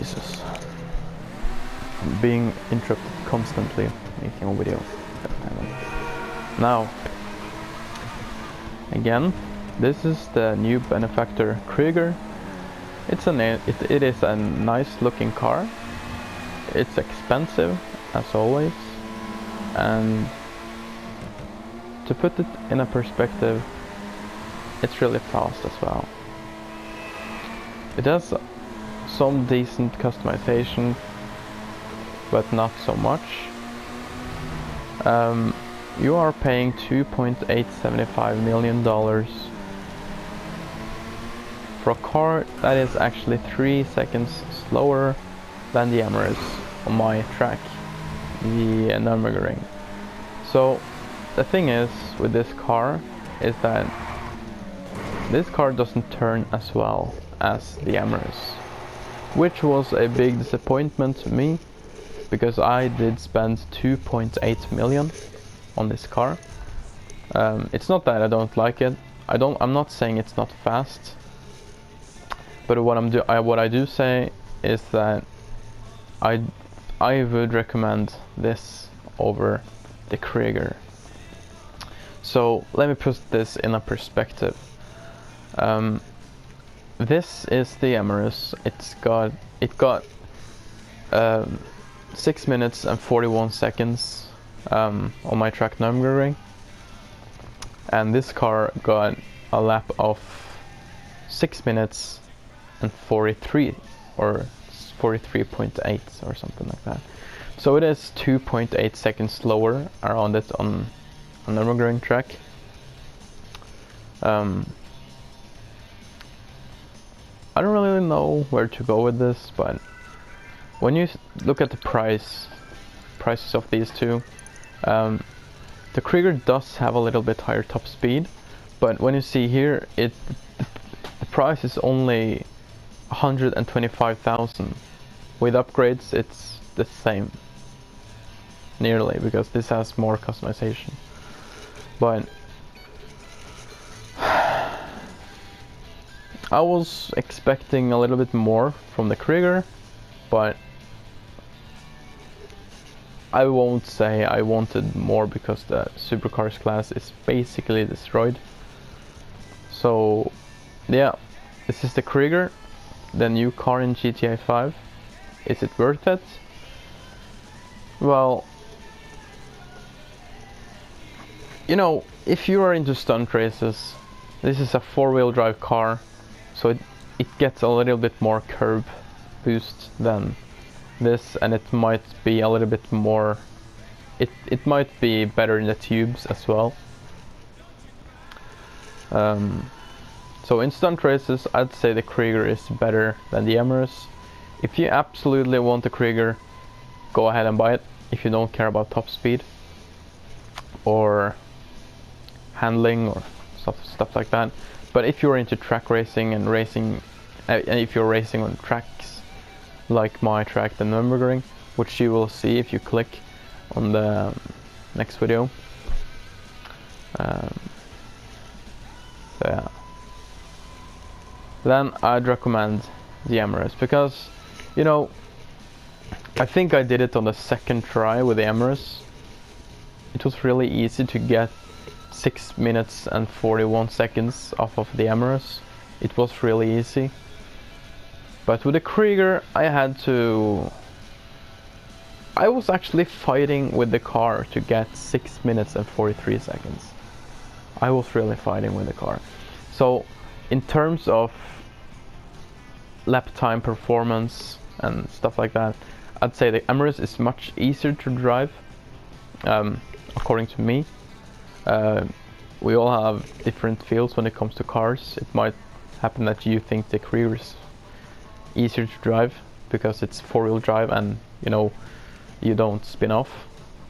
Jesus. I'm being interrupted constantly making a video. Now, again, this is the new benefactor KRIEGER. It is a nice looking car. It's expensive as always, and to put it in a perspective, it's really fast as well. It has some decent customization, but not so much. You are paying $2.875 million for a car that is actually 3 seconds slower than the Emirates on my track, the Nürburgring. So the thing is with this car is that this car doesn't turn as well as the Emirates, which was a big disappointment to me, because I did spend 2.8 million on this car. It's not that I don't like it. I'm not saying it's not fast, but what I do say is that I would recommend this over the KRIEGER. So let me put this in a perspective. This is the Emirates. It got 6 minutes and 41 seconds on my track Nürburgring, and this car got a lap of 6 minutes and 43 or 43.8 or something like that. So it is 2.8 seconds slower around it on a Nürburgring track. I don't really know where to go with this, but when you look at the prices of these two, the KRIEGER does have a little bit higher top speed, but when you see here, the price is only 125,000. With upgrades, it's the same, nearly, because this has more customization. But I was expecting a little bit more from the KRIEGER, but I won't say I wanted more, because the supercars class is basically destroyed. So yeah, this is the KRIEGER, the new car in GTA 5. Is it worth it? Well, you know, if you are into stunt races, this is a 4-wheel drive car, so it gets a little bit more curb boost than this, and it might be a little bit more, it might be better in the tubes as well. So in stunt races, I'd say the KRIEGER is better than the Emirates. If you absolutely want the KRIEGER, go ahead and buy it if you don't care about top speed or handling or stuff like that. But if you're into track racing and if you're racing on tracks like my track, the Nürburgring, which you will see if you click on the next video. So yeah. Then I'd recommend the Emirates, because, you know, I think I did it on the second try with the Emirates. It was really easy to get 6 minutes and 41 seconds off of the Emirates. It was really easy. But with the KRIEGER, I was actually fighting with the car to get 6 minutes and 43 seconds. I was really fighting with the car. So in terms of lap time performance and stuff like that, I'd say the Emirates is much easier to drive, according to me. We all have different feels when it comes to cars. It might happen that you think the KRIEGER is easier to drive because it's 4-wheel drive, and you know, you don't spin off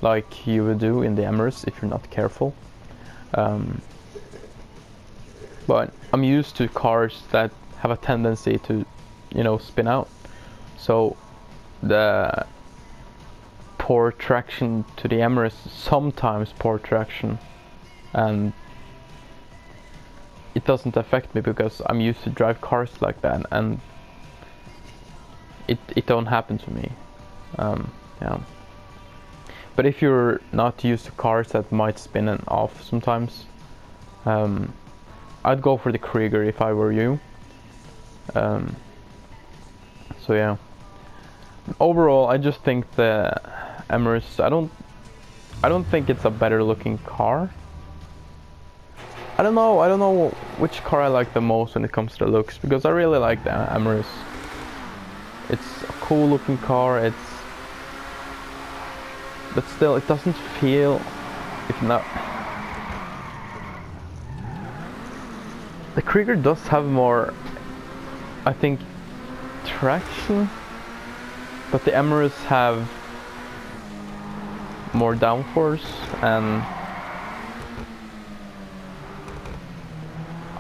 like you would do in the Emirates if you're not careful. But I'm used to cars that have a tendency to, you know, spin out. So the poor traction to the Emirates, sometimes poor traction, and it doesn't affect me because I'm used to drive cars like that, and it don't happen to me. Yeah. But if you're not used to cars that might spin and off sometimes, I'd go for the Krieger if I were you. So yeah. Overall, I just think the Emirates, I don't think it's a better looking car. I don't know which car I like the most when it comes to the looks, because I really like the Emirates. It's a cool looking car, but still it doesn't feel, if not. The Krieger does have more, I think, traction, but the Emirates have more downforce, and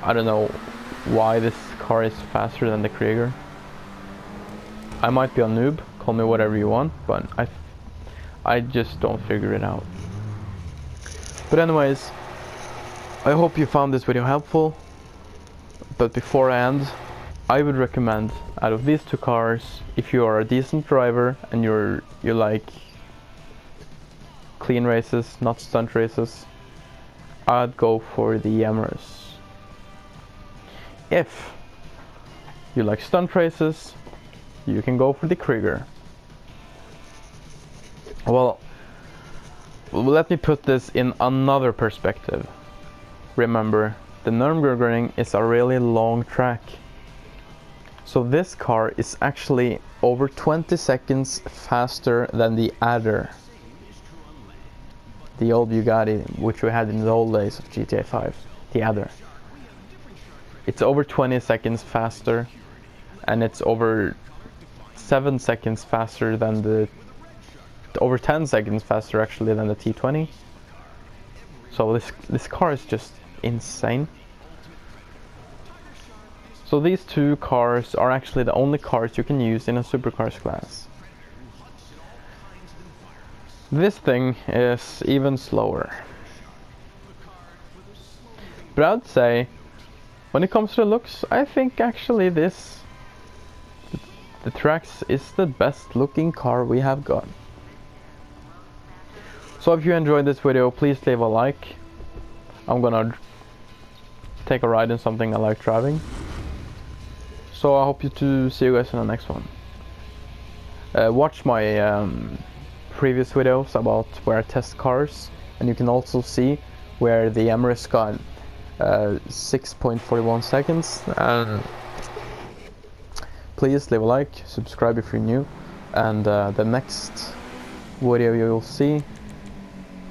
I don't know why this car is faster than the Krieger. I might be a noob, call me whatever you want, but I just don't figure it out. But anyways, I hope you found this video helpful. But before I end, I would recommend, out of these two cars, if you are a decent driver and you like clean races, not stunt races, I'd go for the Emirates. If you like stunt races, you can go for the Krieger. Well, let me put this in another perspective. Remember, the Nürburgring is a really long track. So this car is actually over 20 seconds faster than the Adder. The old Bugatti, which we had in the old days of GTA 5, the Adder. It's over 20 seconds faster, and it's over 7 seconds faster than the, over 10 seconds faster actually than the T20. So this car is just insane. So these two cars are actually the only cars you can use in a supercars class. This thing is even slower. But I'd say, when it comes to looks, I think actually the Trax is the best looking car we have got. So if you enjoyed this video, please leave a like. I'm gonna take a ride in something I like driving. So I hope to see you guys in the next one. Watch my previous videos about where I test cars, and you can also see where the Emirates got 6.41 seconds. And please leave a like, subscribe if you're new, and the next video you will see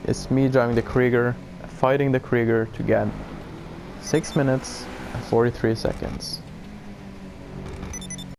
is me driving the Krieger, fighting the Krieger to get 6 minutes and 43 seconds.